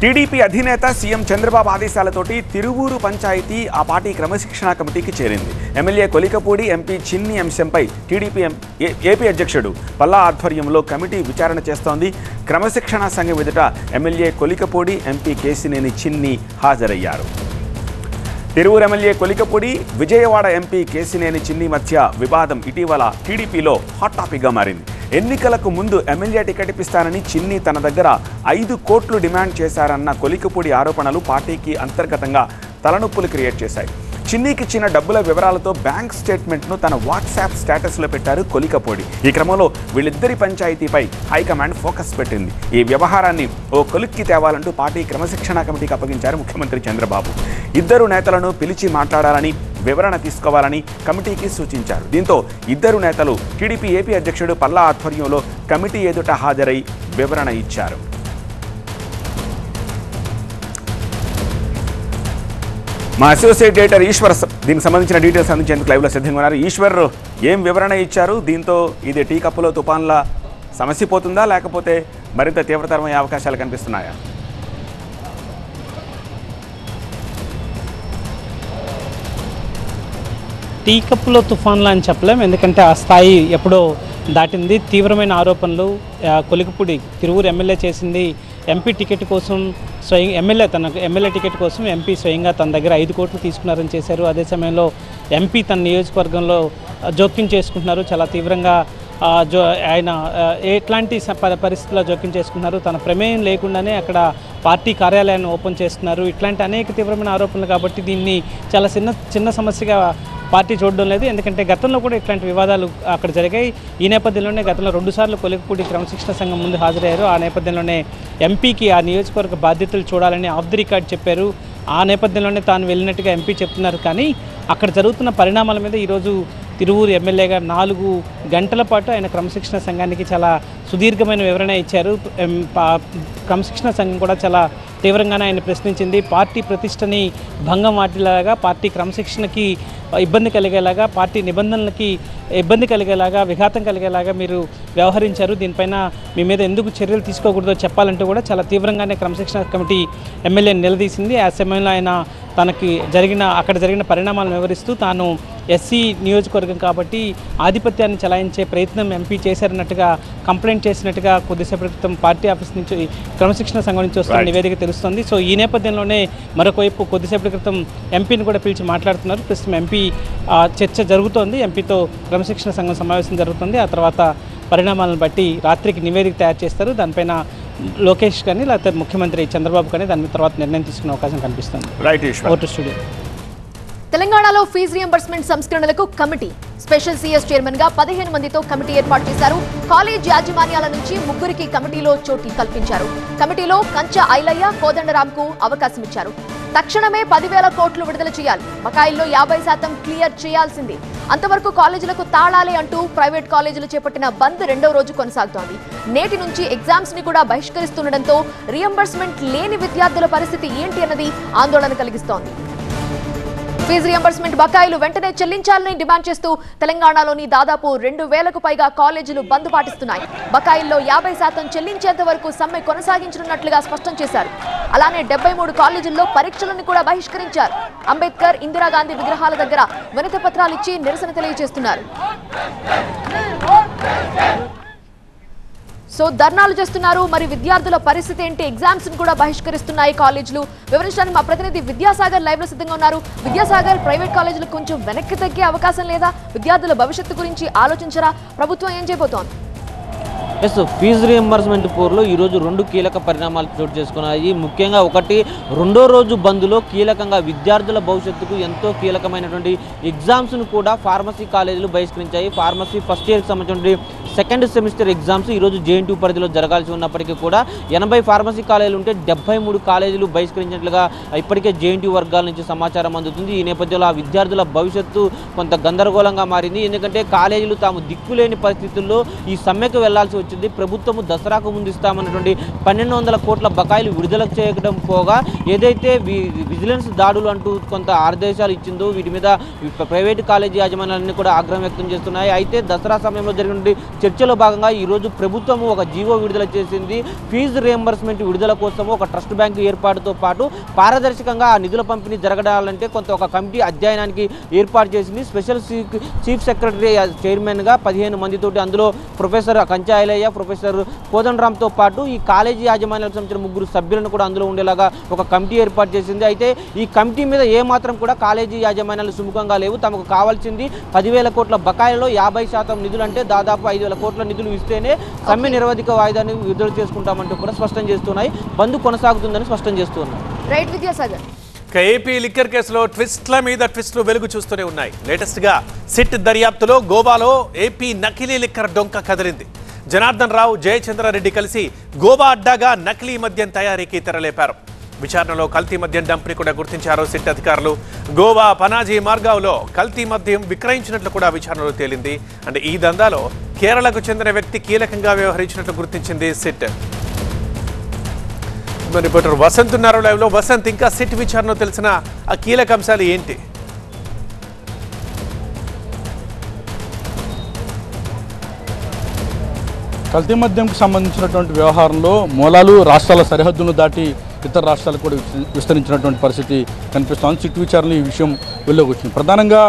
TDP అధినేత CM Chandrababu ఆదేశాలతోటి Tiruvuru panchayat ఆ party క్రమశిక్షణా కమిటీకి చేరింది. ఎమ్మెల్యే కొలికపూడి, ఎంపీ చిన్ని అంశంపై టీడీపీ ఏపీ అధ్యక్షుడు పల్లా ఆధ్వర్యంలో కమిటీ విచారణ చేస్తోంది. క్రమశిక్షణా సంఘం ఎదుట ఎమ్మెల్యే కొలికపూడి, ఎంపీ కేశినేని చిన్ని హాజరయ్యారు. తిరువూరు ఎమ్మెల్యే కొలికపూడి, విజయవాడ ఎంపీ కేశినేని చిన్ని మధ్య వివాదం ఇటీవల టీడీపీలో హాట్ టాపిక్గా మారింది. ఎన్నికలకు ముందు ఎమ్మెల్యే టికెట్ ఇప్పిస్తానని చిన్ని తన దగ్గర 5 కోట్లు డిమాండ్ చేశారన్న కొలికపూడి ఆరోపణలు పార్టీకి అంతర్గతంగా తలనొప్పులు క్రియేట్ చేశాయి. చిన్నీకి ఇచ్చిన డబ్బుల వివరాలతో బ్యాంక్ స్టేట్మెంట్ను తన వాట్సాప్ స్టేటస్లో పెట్టారు కొలికపూడి. ఈ క్రమంలో వీళ్ళిద్దరి పంచాయతీపై హైకమాండ్ ఫోకస్ పెట్టింది. ఈ వ్యవహారాన్ని ఓ కొలిక్కి తేవాలంటూ పార్టీ క్రమశిక్షణా కమిటీకి అప్పగించారు ముఖ్యమంత్రి చంద్రబాబు. ఇద్దరు నేతలను పిలిచి మాట్లాడాలని, వివరణ తీసుకోవాలని కమిటీకి సూచించారు. దీంతో ఇద్దరు నేతలు టీడీపీ ఏపీ అధ్యక్షుడు పల్లా ఆధ్వర్యంలో కమిటీ ఎదుట హాజరై వివరణ ఇచ్చారు. మా అసోసియేట్ ఎడిటర్ ఈశ్వర్ దీనికి సంబంధించిన డీటెయిల్స్ అందించేందుకు లైవ్లో సిద్ధంగా ఉన్నారు. ఈశ్వర్, ఏం వివరణ ఇచ్చారు? దీంతో ఇది టీ కప్పులో తుఫాన్ల సమస్య పోతుందా, లేకపోతే మరింత తీవ్రతరమయ్యే అవకాశాలు కనిపిస్తున్నాయా? టీ కప్పులో తుఫాన్లు అని చెప్పలేం, ఎందుకంటే ఆ స్థాయి ఎప్పుడో దాటింది. తీవ్రమైన ఆరోపణలు కొలికపూడి తిరువూరు ఎమ్మెల్యే చేసింది. ఎంపీ టికెట్ కోసం ఎమ్మెల్యే టికెట్ కోసం ఎంపీ స్వయంగా తన దగ్గర 5 కోట్లు తీసుకున్నారని చేశారు. అదే సమయంలో ఎంపీ తన నియోజకవర్గంలో జోక్యం చేసుకుంటున్నారు. చాలా తీవ్రంగా ఆయన ఎట్లాంటి పరిస్థితుల్లో జోక్యం చేసుకున్నారు, తన ప్రమేయం లేకుండానే అక్కడ పార్టీ కార్యాలయాన్ని ఓపెన్ చేస్తున్నారు. ఇట్లాంటి అనేక తీవ్రమైన ఆరోపణలు కాబట్టి దీన్ని చాలా చిన్న సమస్యగా పార్టీ చూడడం లేదు. ఎందుకంటే గతంలో కూడా ఇట్లాంటి వివాదాలు అక్కడ జరిగాయి. ఈ నేపథ్యంలోనే గతంలో 2 సార్లు కొలికపూడి క్రమశిక్షణ సంఘం ముందు హాజరయ్యారు. ఆ నేపథ్యంలోనే ఎంపీకి ఆ నియోజకవర్గ బాధ్యతలు చూడాలని ఆఫ్ ది రికార్డ్ చెప్పారు. ఆ నేపథ్యంలోనే తాను వెళ్ళినట్టుగా ఎంపీ చెప్తున్నారు. కానీ అక్కడ జరుగుతున్న పరిణామాల మీద ఈరోజు తిరువూరు ఎమ్మెల్యేగా 4 గంటల పాటు ఆయన క్రమశిక్షణ సంఘానికి చాలా సుదీర్ఘమైన వివరణ ఇచ్చారు. క్రమశిక్షణ సంఘం కూడా చాలా తీవ్రంగానే ఆయన ప్రశ్నించింది. పార్టీ ప్రతిష్టని భంగం వాటిలాగా, పార్టీ క్రమశిక్షణకి ఇబ్బంది కలిగేలాగా, పార్టీ నిబంధనలకి ఇబ్బంది కలిగేలాగా, విఘాతం కలిగేలాగా మీరు వ్యవహరించారు. దీనిపైన మీ మీద ఎందుకు చర్యలు తీసుకోకూడదో చెప్పాలంటూ కూడా చాలా తీవ్రంగానే క్రమశిక్షణ కమిటీ ఎమ్మెల్యేని నిలదీసింది. ఆ సమయంలో ఆయన అక్కడ జరిగిన పరిణామాలను వివరిస్తూ తాను ఎస్సీ నియోజకవర్గం కాబట్టి ఆధిపత్యాన్ని చలాయించే ప్రయత్నం ఎంపీ చేశారన్నట్టుగా కంప్లైంట్ చేసినట్టుగా కొద్దిసేపటి క్రితం పార్టీ ఆఫీస్ నుంచి క్రమశిక్షణ సంఘం నుంచి వస్తున్న నివేదిక తెలుస్తోంది. సో ఈ నేపథ్యంలోనే మరొకవైపు కొద్దిసేపటి క్రితం ఎంపీని కూడా పిలిచి మాట్లాడుతున్నారు. ప్రస్తుతం ఎంపీ చర్చ జరుగుతోంది. ఎంపీతో క్రమశిక్షణ సంఘం సమావేశం జరుగుతుంది. ఆ తర్వాత పరిణామాలను బట్టి రాత్రికి నివేదిక తయారు చేస్తారు. దానిపైన లోకేష్ కానీ లేకపోతే ముఖ్యమంత్రి చంద్రబాబు కానీ దాని తర్వాత నిర్ణయం తీసుకునే అవకాశం కనిపిస్తుంది. స్టూడియో. తెలంగాణలో ఫీజు రియంబర్స్మెంట్ సంస్కరణలకు కమిటీ స్పెషల్ సీఎస్ చైర్మన్ గా 15 మందితో కమిటీ ఏర్పాటు చేశారు. కాలేజ్ యాజమాన్యాల నుంచి 3 కమిటీలో చోటు కల్పించారు. కమిటీలో కంచా ఐలయ్య, కోదండరాంకు అవకాశం ఇచ్చారు. తక్షణమే 10,000 కోట్లు విడుదల చేయాలి. బకాయిల్లో 50% క్లియర్ చేయాల్సింది. అంతవరకు కాలేజీలకు తాళాలే అంటూ ప్రైవేట్ కాలేజీలు చేపట్టిన బంద్ 2వ రోజు కొనసాగుతోంది. నేటి నుంచి ఎగ్జామ్స్ ని కూడా బహిష్కరిస్తుండటంతో రియంబర్స్మెంట్ లేని విద్యార్థుల పరిస్థితి ఏంటి అన్నది ఆందోళన కలిగిస్తోంది. ఫీజు రియంబర్స్మెంట్ బకాయిలు వెంటనే చెల్లించాలని డిమాండ్ చేస్తూ తెలంగాణలోని దాదాపు 2,000కు పైగా కాలేజీలు బంద్ పాటిస్తున్నాయి. బకాయిల్లో 50% చెల్లించేంత వరకు సమ్మె కొనసాగించనున్నట్లుగా స్పష్టం చేశారు. అలానే 73 కాలేజీల్లో పరీక్షలను కూడా బహిష్కరించారు. అంబేద్కర్, ఇందిరాగాంధీ విగ్రహాల దగ్గర వినతి పత్రాలు ఇచ్చి నిరసన తెలియజేస్తున్నారు. సో ధర్నాలు చేస్తున్నారు. మరి విద్యార్థుల పరిస్థితి ఏంటి? ఎగ్జామ్స్ ని కూడా బహిష్కరిస్తున్నాయి కాలేజీలు. వివరించడానికి మా ప్రతినిధి విద్యాసాగర్ లైవ్ లో సిద్ధంగా ఉన్నారు. విద్యాసాగర్, ప్రైవేట్ కాలేజీలు కొంచెం వెనక్కి తగ్గే అవకాశం లేదా? విద్యార్థుల భవిష్యత్తు గురించి ఆలోచించరా? ప్రభుత్వం ఏం చేయబోతోంది? ఫీజు రియంబర్స్మెంట్ పోర్లో ఈరోజు 2 కీలక పరిణామాలు చోటు చేసుకున్నాయి. ముఖ్యంగా ఒకటి, 2వ రోజు బంద్లో కీలకంగా విద్యార్థుల భవిష్యత్తుకు ఎంతో కీలకమైనటువంటి ఎగ్జామ్స్ను కూడా ఫార్మసీ కాలేజీలు బహిష్కరించాయి. ఫార్మసీ ఫస్ట్ ఇయర్కి సంబంధించినటువంటి 2nd సెమిస్టర్ ఎగ్జామ్స్ ఈరోజు జేఎన్టీయూ పరిధిలో జరగాల్సి ఉన్నప్పటికీ కూడా 80 ఫార్మసీ కాలేజీలు ఉంటే 73 కాలేజీలు బహిష్కరించినట్లుగా ఇప్పటికే జేఎన్టీయూ వర్గాల నుంచి సమాచారం అందుతుంది. ఈ నేపథ్యంలో ఆ విద్యార్థుల భవిష్యత్తు కొంత గందరగోళంగా మారింది. ఎందుకంటే కాలేజీలు తాము దిక్కులేని పరిస్థితుల్లో ఈ సమ్మెకు వెళ్లాల్సి వచ్చింది. ప్రభుత్వము దసరాకు ముందు ఇస్తామన్నటువంటి 1200 కోట్ల బకాయిలు విడుదల చేయడం పోగా ఏదైతే విజిలెన్స్ దాడులు అంటూ కొంత ఆదేశాలు ఇచ్చిందో వీటి మీద ప్రైవేటు కాలేజీ యాజమాన్యాలన్నీ కూడా ఆగ్రహం వ్యక్తం చేస్తున్నాయి. అయితే దసరా సమయంలో జరిగిన చర్చలో భాగంగా ఈరోజు ప్రభుత్వము ఒక జీవో విడుదల చేసింది. ఫీజు రియంబర్స్మెంట్ విడుదల కోసము ఒక ట్రస్ట్ బ్యాంకు ఏర్పాటుతో పాటు పారదర్శకంగా ఆ నిధుల పంపిణీ జరగడాలంటే కొంత ఒక కమిటీ అధ్యయనానికి ఏర్పాటు చేసింది. స్పెషల్ చీఫ్ సెక్రటరీ చైర్మన్గా 15 మందితోటి అందులో ప్రొఫెసర్ కంచాయలయ్య, ప్రొఫెసర్ కోదండరామ్తో పాటు ఈ కాలేజీ యాజమాన్యాలకు సంబంధించిన 3 సభ్యులను కూడా అందులో ఉండేలాగా ఒక కమిటీ ఏర్పాటు చేసింది. అయితే ఈ కమిటీ మీద ఏమాత్రం కూడా కాలేజీ యాజమాన్యాలు సుముఖంగా లేవు. తమకు కావాల్సింది 10,000 కోట్ల బకాయిలో 50% నిధులు అంటే దాదాపు 5,000 కోట్ల నిధులు ఇస్తేనే సమ్మె నిరవధిక వాయిదాన్ని విడుదల చేసుకుంటామంటూ కూడా స్పష్టం చేస్తున్నాయి. బంద్ కొనసాగుతుందని స్పష్టం చేస్తున్నారు. రైట్ విద్యాసాగర్. ఏపీ లిక్కర్ కేసులో ట్విస్ట్ల మీద ట్విస్టులు వెలుగు చూస్తూనే ఉన్నాయి. లేటెస్ట్గా సిట్ దర్యాప్తులో గోవాలో ఏపీ నకిలీ లిక్కర్ డొంక కదిలింది. జనార్దన్ రావు, జయచంద్రారెడ్డి కలిసి గోవా అడ్డాగా నకిలీ మద్యం తయారీకి తెరలేపారు. విచారణలో కల్తీ మద్యం డంప్ని కూడా గుర్తించారు సిట్ అధికారులు. గోవా పనాజీ మార్గావ్లో కల్తీ మద్యం విక్రయించినట్లు కూడా విచారణలో తేలింది. అంటే ఈ దందాలో కేరళకు చెందిన వ్యక్తి కీలకంగా వ్యవహరించినట్లు గుర్తించింది సిట్. రిపోర్టర్ వసంత్ ఉన్నారు లైవ్లో. వసంత్, ఇంకా సిట్ విచారణలో తెలిసిన ఆ కీలక అంశాలు ఏంటి? కల్తీ మద్యంకు సంబంధించినటువంటి వ్యవహారంలో మూలాలు రాష్ట్రాల సరిహద్దును దాటి ఇతర రాష్ట్రాలకు కూడా విస్తరించినటువంటి పరిస్థితి కనిపిస్తోంది. సిట్ విచారణలో ఈ విషయం వెలుగులోకి వచ్చింది. ప్రధానంగా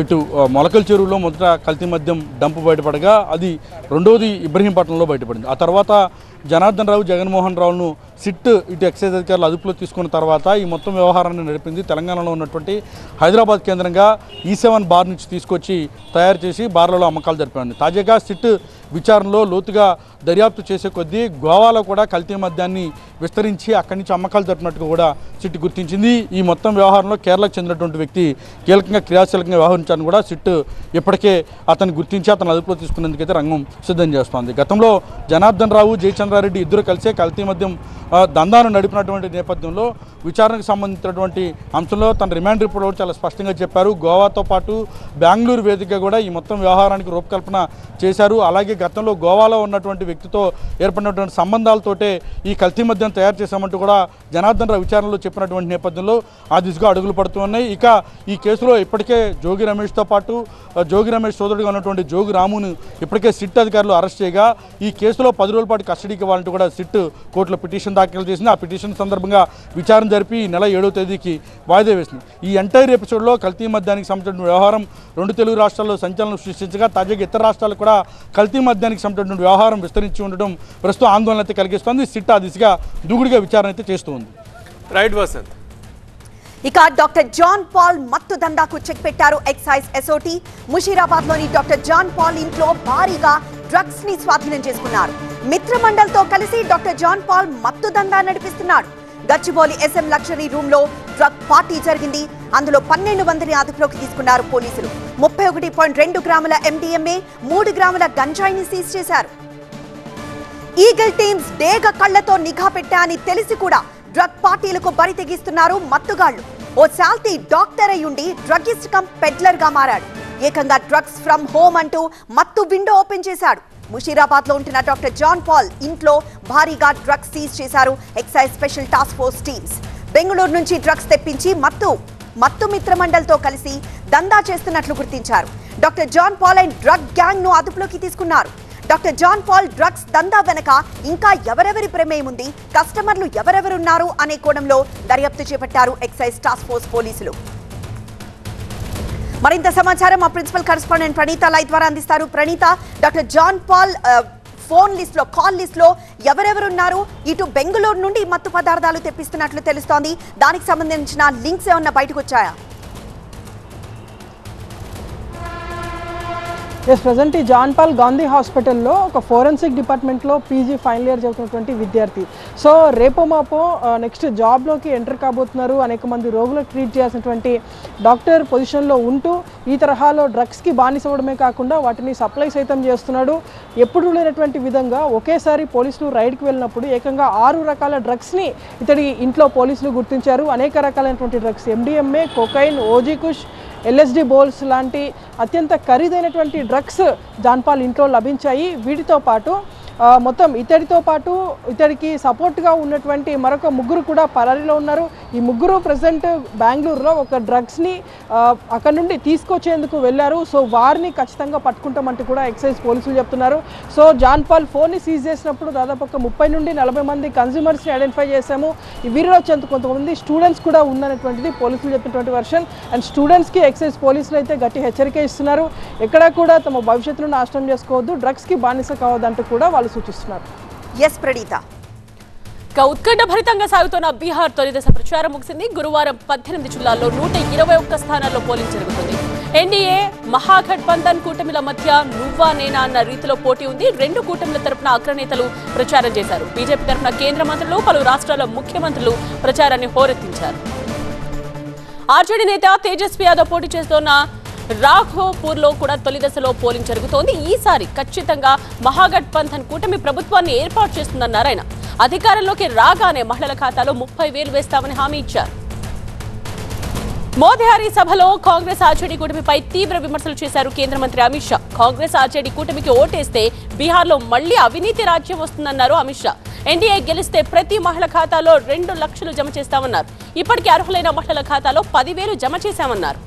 ఇటు మొలకల చెరువులో మొదట కల్తీ మద్యం డంపు బయటపడగా అది రెండోది ఇబ్రహీంపట్నంలో బయటపడింది. ఆ తర్వాత జనార్దన్ రావు, జగన్మోహన్ రావును సిట్ ఇటు ఎక్సైజ్ అధికారులు అదుపులో తీసుకున్న తర్వాత ఈ మొత్తం వ్యవహారాన్ని నడిపింది తెలంగాణలో ఉన్నటువంటి హైదరాబాద్ కేంద్రంగా E7 బార్ నుంచి తీసుకొచ్చి తయారు చేసి బార్లలో అమ్మకాలు జరిపారు. తాజాగా సిట్ విచారణలో లోతుగా దర్యాప్తు చేసే కొద్దీ గోవాలో కూడా కల్తీ మద్యాన్ని విస్తరించి అక్కడి నుంచి అమ్మకాలు జరిపినట్టుగా కూడా సిట్ గుర్తించింది. ఈ మొత్తం వ్యవహారంలో కేరళకు చెందినటువంటి వ్యక్తి కీలకంగా క్రియాశీలకంగా వ్యవహరించాలని కూడా సిట్ ఇప్పటికే అతన్ని గుర్తించి అతను అదుపులో తీసుకునేందుకైతే రంగం సిద్ధం చేస్తోంది. గతంలో జనార్దన్ రావు, జయచంద్రారెడ్డి ఇద్దరు కలిసే కల్తీ మద్యం దందాను నడిపినటువంటి నేపథ్యంలో విచారణకు సంబంధించినటువంటి అంశంలో తన రిమాండ్ రిపోర్ట్లో చాలా స్పష్టంగా చెప్పారు. గోవాతో పాటు బెంగళూరు వేదికగా కూడా ఈ మొత్తం వ్యవహారానికి రూపకల్పన చేశారు. అలాగే గతంలో గోవాలో ఉన్నటువంటి వ్యక్తితో ఏర్పడినటువంటి సంబంధాలతోటే ఈ కల్తీ మద్యం తయారు చేశామంటూ కూడా జనార్దన్ రావు విచారణలో చెప్పినటువంటి నేపథ్యంలో ఆ దిశగా అడుగులు పడుతూ ఉన్నాయి. ఇక ఈ కేసులో ఇప్పటికే జోగి రమేష్తో పాటు జోగి రమేష్ సోదరుడిగా ఉన్నటువంటి జోగి రామును ఇప్పటికే సిట్ అధికారులు అరెస్ట్ చేయగా ఈ కేసులో 10 రోజుల పాటు కస్టడీకి ఇవ్వాలంటూ కూడా సిట్ కోర్టులో పిటిషన్ దాఖలు చేసింది. ఆ పిటిషన్ సందర్భంగా విచారణ జరిపి ఈ నెల 7వ తేదీకి వాయిదా వేసింది. ఈ ఎంటైర్ ఎపిసోడ్లో కల్తీ మద్యానికి సంబంధించిన వ్యవహారం 2 తెలుగు రాష్ట్రాల్లో సంచలనం సృష్టించగా తాజాగా ఇతర రాష్ట్రాలు కూడా కల్తీ మద్యానికి సంబంధించిన వ్యవహారం విస్తరించి ఉండడం ప్రస్తుతం ఆందోళన అయితే కలిగిస్తోంది. సిట్ ఆ దిశగా దూకుడుగా విచారణ అయితే చేస్తూ ఉంది. రైట్ వసంత్. ఇక డాక్టర్ జాన్ పాల్ మత్తు దందాకు చెక్ పెట్టారు ఎక్సైజ్ ఎస్ఓటీ. ముషీరాబాద్లోని డాక్టర్ జాన్ పాల్ ఇంట్లో భారీగా డ్రగ్స్ ని స్వాధీనం చేసుకున్నారు. మిత్రమండల్తో కలిసి డాక్టర్ జాన్ పాల్ మత్తు దందా నడిపిస్తున్నాడు. గచ్చిబౌలి SM లగ్జరీ రూమ్ లో డ్రగ్ పార్టీ జరిగింది. అందులో 12 మందిని అదుపులోకి తీసుకున్నారు పోలీసులు. 31.2 గ్రాముల MDMA, 3 గ్రాముల గంజాయిని సీజ్ చేశారు. ఈగల్ టీమ్స్ డేగ కళ్లతో నిఘా పెట్టా అని తెలిసి కూడా డ్రగ్ పార్టీలకు బరి తెగిస్తున్నారు మత్తుగాళ్లు. ఓ సాల్తీ డాక్టర్ అయ్యుండి డ్రగిస్ట్ కమ్ పెడ్లర్ గా మారాడు. ఏకంగా డ్రగ్స్ ఫ్రమ్ హోమ్ అంటూ మత్తు విండో ఓపెన్ చేశాడు. ముషీరాబాద్ లో ఉంటున్న డాక్టర్ జాన్ పాల్ ఇంట్లో భారీగా డ్రగ్స్ సీజ్ చేశారు excise special task force teams. Bengaluru నుంచి డ్రగ్స్ తెప్పించి మత్తు మిత్రమండల్తో కలిసి దందా చేస్తున్నట్లు గుర్తించారు. Doctor John Paul and drug gang ను అదుపులోకి తీసుకున్నారు. డాక్టర్ జాన్ పాల్ డ్రగ్స్ దందా వెనక ఇంకా ఎవరెవరి ప్రమేయం ఉంది, కస్టమర్లు ఎవరెవరున్నారు అనే కోణంలో దర్యాప్తు చేపట్టారు ఎక్సైజ్ టాస్క్ ఫోర్స్ పోలీసులు. మరింత సమాచారం మా ప్రిన్సిపల్ కరెస్పాండెంట్ ప్రణీత లైవ్ ద్వారా అందిస్తారు. Praneetha, doctor John Paul phone list లో, కాల్ లిస్ట్ లో ఎవరెవరున్నారు? ఇటు బెంగళూరు నుండి మత్తు పదార్థాలు తెప్పిస్తున్నట్లు తెలుస్తోంది. దానికి సంబంధించిన లింక్స్ ఏమన్నా బయటకు వచ్చాయా? ఎస్, ప్రజెంట్ ఈ జాన్ పాల్ గాంధీ హాస్పిటల్లో ఒక ఫోరెన్సిక్ డిపార్ట్మెంట్లో PG ఫైనల్ ఇయర్ చదువుతున్నటువంటి విద్యార్థి. సో రేపో మాపో నెక్స్ట్ జాబ్లోకి ఎంటర్ కాబోతున్నారు. అనేక మంది రోగులకు ట్రీట్ చేయాల్సినటువంటి డాక్టర్ పొజిషన్లో ఉంటూ ఈ తరహాలో డ్రగ్స్కి బానిసవడమే కాకుండా వాటిని సప్లై సైతం చేస్తున్నాడు. ఎప్పుడు లేనటువంటి విధంగా ఒకేసారి పోలీసులు రైడ్కి వెళ్ళినప్పుడు ఏకంగా 6 రకాల డ్రగ్స్ని ఇతడి ఇంట్లో పోలీసులు గుర్తించారు. అనేక రకాలైనటువంటి డ్రగ్స్, MDMA, కొకైన్, OG కుష్, LSD బోల్స్ లాంటి అత్యంత ఖరీదైనటువంటి డ్రగ్స్ జాన్ పాల్ ఇంట్లో లభించాయి. వీటితో పాటు మొత్తం ఇతడితో పాటు ఇతడికి సపోర్ట్గా ఉన్నటువంటి మరొక ముగ్గురు కూడా పరారీలో ఉన్నారు. ఈ ముగ్గురు ప్రజెంట్ బెంగళూరులో ఒక డ్రగ్స్ని అక్కడ నుండి తీసుకొచ్చేందుకు వెళ్ళారు. సో వారిని ఖచ్చితంగా పట్టుకుంటామంటూ కూడా ఎక్సైజ్ పోలీసులు చెప్తున్నారు. సో జాన్ పాల్ ఫోన్ని సీజ్ చేసినప్పుడు దాదాపు ఒక 30 నుండి 40 మంది కన్స్యూమర్స్ని ఐడెంటిఫై చేశాము. వీరిలో కొంతమంది స్టూడెంట్స్ కూడా ఉందనేటువంటిది పోలీసులు చెప్పినటువంటి వర్షన్. అండ్ స్టూడెంట్స్కి ఎక్సైజ్ పోలీసులు అయితే గట్టి హెచ్చరిక ఇస్తున్నారు. ఎక్కడా కూడా తమ భవిష్యత్తును నాశనం చేసుకోవద్దు, డ్రగ్స్కి బానిస కావద్దంటూ కూడా వాళ్ళు సూచిస్తున్నారు. ఎస్ ప్రణీత. ఉత్కంఠ భరితంగా సాగుతున్న బీహార్ తొలి దశ ప్రచారం ముగిసింది. గురువారం 18 జిల్లాల్లో 121 స్థానాల్లో పోలింగ్ జరుగుతుంది. ఎన్డీఏ మహాగఠబంధన్ కూటమిల మధ్య నువ్వా నేనా అన్న రీతిలో పోటీ ఉంది. 2 కూటమిల తరపున అగ్రనేతలు ప్రచారం చేశారు. బీజేపీ తరపున కేంద్ర మంత్రులు, పలు రాష్ట్రాల ముఖ్యమంత్రులు ప్రచారాన్ని హోరెత్తించారు. ఆర్జేడీ నేత తేజస్వి యాదవ్ పోటీ చేస్తున్న రాఘోపూర్లో కూడా తొలి దశలో పోలింగ్ జరుగుతోంది. ఈసారి ఖచ్చితంగా మహాగఠబంధన్ కూటమి ప్రభుత్వాన్ని ఏర్పాటు చేస్తుందన్నారు ఆయన. అధికారంలోకి రాగానే మహిళల ఖాతాలో 30,000 వేస్తామని హామీ ఇచ్చారు. మోతిహారీ సభలో కాంగ్రెస్ ఆర్జేడీ కూటమిపై తీవ్ర విమర్శలు చేశారు కేంద్ర మంత్రి అమిత్ షా. కాంగ్రెస్ ఆర్జేడీ కూటమికి ఓటేస్తే బీహార్లో మళ్లీ అవినీతి రాజ్యం వస్తుందన్నారు అమిత్ షా. ఎన్డీఏ గెలిస్తే ప్రతి మహిళ ఖాతాలో 2 లక్షలు జమ చేస్తామన్నారు. ఇప్పటికే అర్హులైన మహిళల ఖాతాలో 10,000 జమ చేశామన్నారు.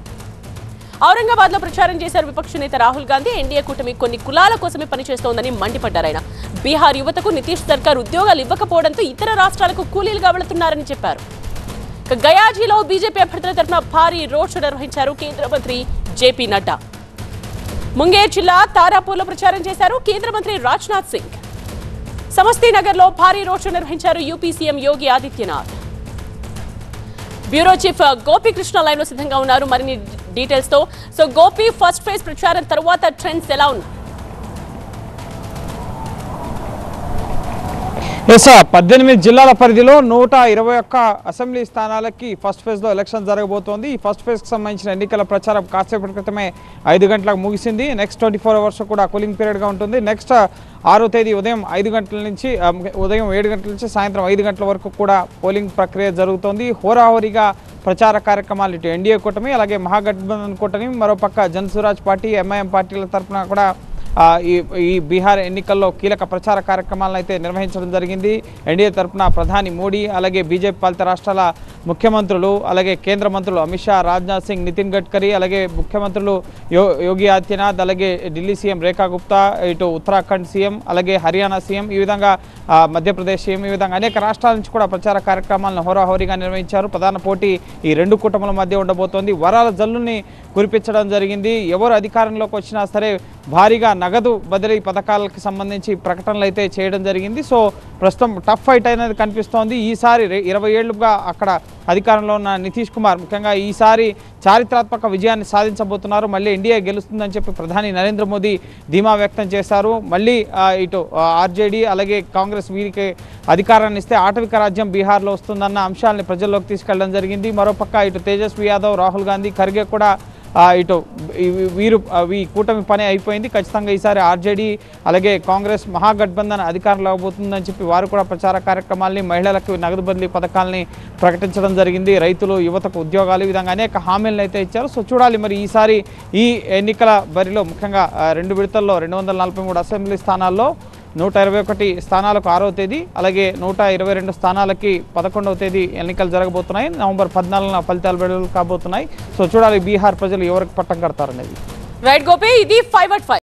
ఔరంగాబాద్ లో ప్రచారం చేశారు విపక్ష నేత రాహుల్ గాంధీ. ఎన్డీఏ కూటమి కొన్ని కులాల కోసమే పనిచేస్తోందని మండిపడ్డారు ఆయన. బీహార్ యువతకు నితీష్ సర్కార్ ఉద్యోగాలు ఇవ్వకపోవడంతో ఇతర రాష్ట్రాలకు కూలీలుగా వెళుతున్నారని చెప్పారు. గయాజీలో బీజేపీ అభ్యర్థుల తరఫున భారీ రోడ్ షో నిర్వహించారు కేంద్ర మంత్రి జేపీ నడ్డా. ముంగేర్ జిల్లా తారాపూర్లో ప్రచారం చేశారు కేంద్ర మంత్రి రాజ్నాథ్ సింగ్. సమస్తీనగర్ లో భారీ రోడ్ షో నిర్వహించారు UP CM Yogi Adityanath. Bureau chief Gopikrishna live లో సిద్ధంగా ఉన్నారు మరిన్ని డీటెయిల్స్ తో. సో గోపి, ఫస్ట్ ఫేజ్ ప్రచారం తర్వాత ట్రెండ్స్ ఎలా ఉన్నాయి? 18 జిల్లాల పరిధిలో 121 అసెంబ్లీ స్థానాలకి ఫస్ట్ ఫేజ్లో ఎలక్షన్ జరగబోతోంది. ఈ ఫస్ట్ ఫేజ్కి సంబంధించిన ఎన్నికల ప్రచారం కాసేపటి క్రితమే 5 గంటలకు ముగిసింది. నెక్స్ట్ 24 అవర్స్ కూడా కూలింగ్ పీరియడ్గా ఉంటుంది. నెక్స్ట్ 6వ తేదీ ఉదయం 5 గంటల నుంచి ఉదయం 7 గంటల నుంచి సాయంత్రం 5 గంటల వరకు కూడా పోలింగ్ ప్రక్రియ జరుగుతోంది. హోరాహోరీగా ప్రచార కార్యక్రమాలు ఇటు ఎన్డీఏ కూటమి, అలాగే మహాగఠబంధన్ కూటమి, మరోపక్క జనసురాజ్ పార్టీ, ఎంఐఎం పార్టీల తరఫున కూడా ఈ బీహార్ ఎన్నికల్లో కీలక ప్రచార కార్యక్రమాలను అయితే నిర్వహించడం జరిగింది. ఎన్డీఏ తరఫున ప్రధాని మోడీ, అలాగే బీజేపీ పాలిత రాష్ట్రాల ముఖ్యమంత్రులు, అలాగే కేంద్ర మంత్రులు అమిత్ షా, రాజ్నాథ్ సింగ్, నితిన్ గడ్కరీ, అలాగే ముఖ్యమంత్రులు యోగి ఆదిత్యనాథ్, అలాగే ఢిల్లీ సీఎం రేఖా గుప్తా, ఇటు ఉత్తరాఖండ్ సీఎం, అలాగే హర్యానా సీఎం, ఈ విధంగా మధ్యప్రదేశ్ సీఎం, ఈ విధంగా అనేక రాష్ట్రాల నుంచి కూడా ప్రచార కార్యక్రమాలను హోరాహోరీగా నిర్వహించారు. ప్రధాన పోటీ ఈ 2 కూటముల మధ్య ఉండబోతోంది. వరాల జల్లుని కురిపించడం జరిగింది. ఎవరు అధికారంలోకి వచ్చినా సరే భారీగా నగదు బదిలీ పథకాలకు సంబంధించి ప్రకటనలు అయితే చేయడం జరిగింది. సో ప్రస్తుతం టఫ్ ఫైట్ అనేది కనిపిస్తోంది. ఈసారి 20 ఏళ్లుగా అక్కడ అధికారంలో ఉన్న నితీష్ కుమార్ ముఖ్యంగా ఈసారి చారిత్రాత్మక విజయాన్ని సాధించబోతున్నారు. మళ్ళీ ఎన్డీఏ గెలుస్తుందని చెప్పి ప్రధాని నరేంద్ర మోదీ ధీమా వ్యక్తం చేశారు. మళ్ళీ ఇటు ఆర్జేడీ అలాగే కాంగ్రెస్ వీరికి అధికారాన్ని ఇస్తే ఆటవిక రాజ్యం బీహార్లో వస్తుందన్న అంశాలని ప్రజల్లోకి తీసుకెళ్లడం జరిగింది. మరోపక్క ఇటు తేజస్వి యాదవ్, రాహుల్ గాంధీ, ఖర్గే కూడా ఇటు ఈ కూటమి పని అయిపోయింది. ఖచ్చితంగా ఈసారి ఆర్జేడీ అలాగే కాంగ్రెస్ మహాగఠబంధన్ అధికారంలో అవబోతుందని చెప్పి వారు కూడా ప్రచార కార్యక్రమాల్ని, మహిళలకు నగదు బదిలీ పథకాలని ప్రకటించడం జరిగింది. రైతులు, యువతకు ఉద్యోగాలు, ఈ విధంగా అనేక హామీలను అయితే ఇచ్చారు. సో చూడాలి మరి ఈసారి ఈ ఎన్నికల బరిలో ముఖ్యంగా 2 విడతల్లో 243 అసెంబ్లీ స్థానాల్లో 121 స్థానాలకు 6వ తేదీ, అలాగే 122 స్థానాలకి 11వ తేదీ ఎన్నికలు జరగబోతున్నాయి. నవంబర్ 14న ఫలితాలు విడుదల కాబోతున్నాయి. సో చూడాలి బీహార్ ప్రజలు ఎవరికి పట్టం కడతారనేది. రైట్ గోపి, ఇది 5/5.